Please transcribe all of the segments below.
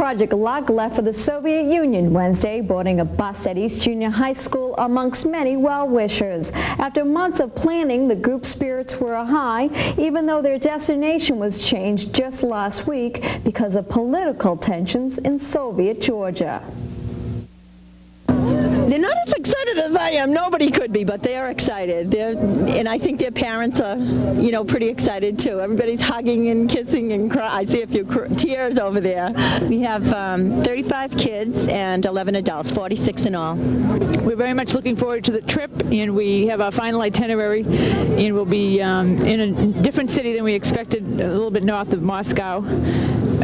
Project Luck left for the Soviet Union Wednesday, boarding a bus at East Junior High School amongst many well-wishers. After months of planning, the group's spirits were high, even though their destination was changed just last week because of political tensions in Soviet Georgia. They're not as excited as I am. Nobody could be, but they are excited. And I think their parents are, pretty excited too. Everybody's hugging and kissing and crying. I see a few tears over there. We have 35 kids and 11 adults, 46 in all. We're very much looking forward to the trip, and we have our final itinerary, and we'll be in a different city than we expected, a little bit north of Moscow,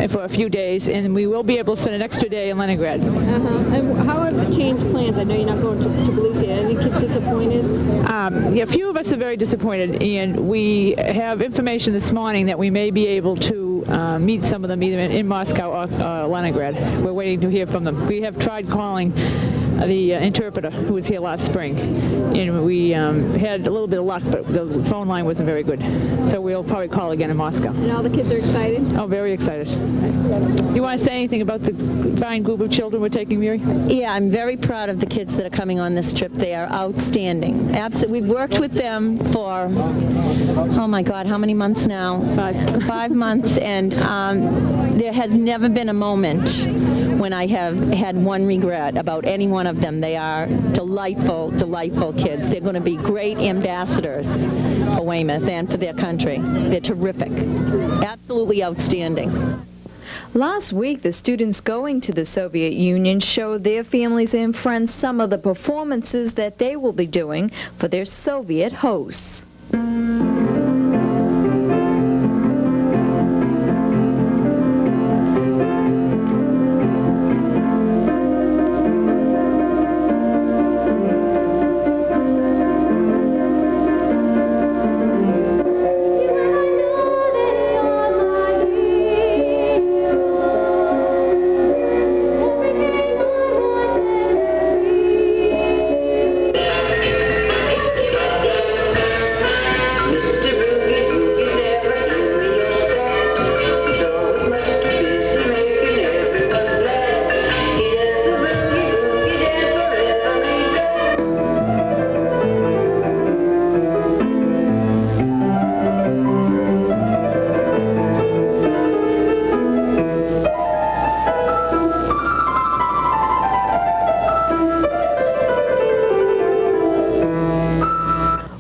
for a few days, and we will be able to spend an extra day in Leningrad. And how have changed plans? I know you're not going to Tbilisi. Are any kids disappointed? Yeah, a few of us are very disappointed, and we have information this morning that we may be able to meet some of them either in Moscow or Leningrad. We're waiting to hear from them. We have tried calling the interpreter who was here last spring, and we had a little bit of luck, but the phone line wasn't very good. So we'll probably call again in Moscow. And all the kids are excited? Oh, very excited. You want to say anything about the fine group of children we're taking, Mary? Yeah, I'm very proud of the kids that are coming on this trip. They are outstanding. Absolutely. We've worked with them for, oh my God, how many months now? 5 months, and there has never been a moment when I have had one regret about any one of them. They are delightful, delightful kids. They're going to be great ambassadors for Weymouth and for their country. They're terrific. Absolutely outstanding. Last week, the students going to the Soviet Union showed their families and friends some of the performances that they will be doing for their Soviet hosts.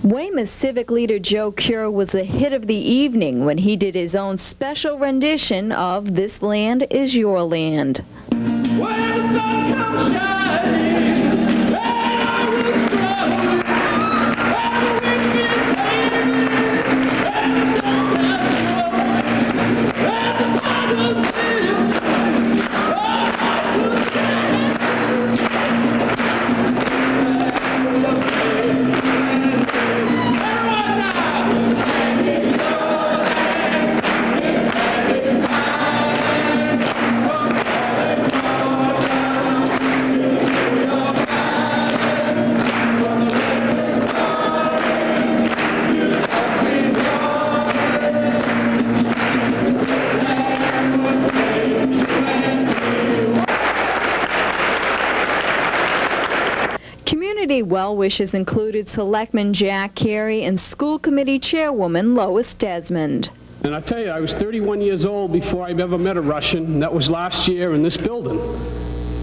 Weymouth civic leader Joe Cure was the hit of the evening when he did his own special rendition of This Land Is Your Land. Community well-wishes included Selectman Jack Carey and School Committee Chairwoman Lois Desmond. And I tell you, I was 31 years old before I ever met a Russian, and that was last year in this building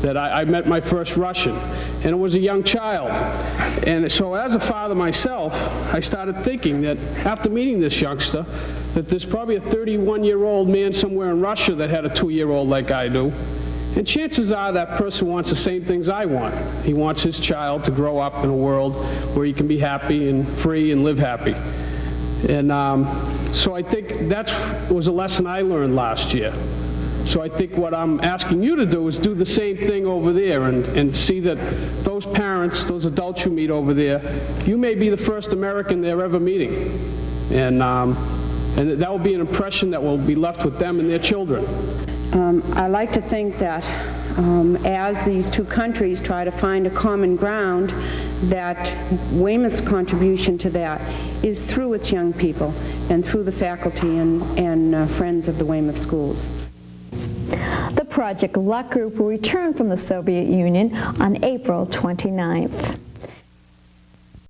that I met my first Russian, and it was a young child. And so as a father myself, I started thinking that after meeting this youngster, that there's probably a 31-year-old man somewhere in Russia that had a 2-year-old like I do. And chances are that person wants the same things I want. He wants his child to grow up in a world where he can be happy and free and live happy. And so I think that was a lesson I learned last year. So I think what I'm asking you to do is do the same thing over there and see that those parents, those adults you meet over there, you may be the first American they're ever meeting. And that will be an impression that will be left with them and their children. I like to think that as these two countries try to find a common ground, that Weymouth's contribution to that is through its young people and through the faculty and friends of the Weymouth schools. The Project Luck group will return from the Soviet Union on April 29th.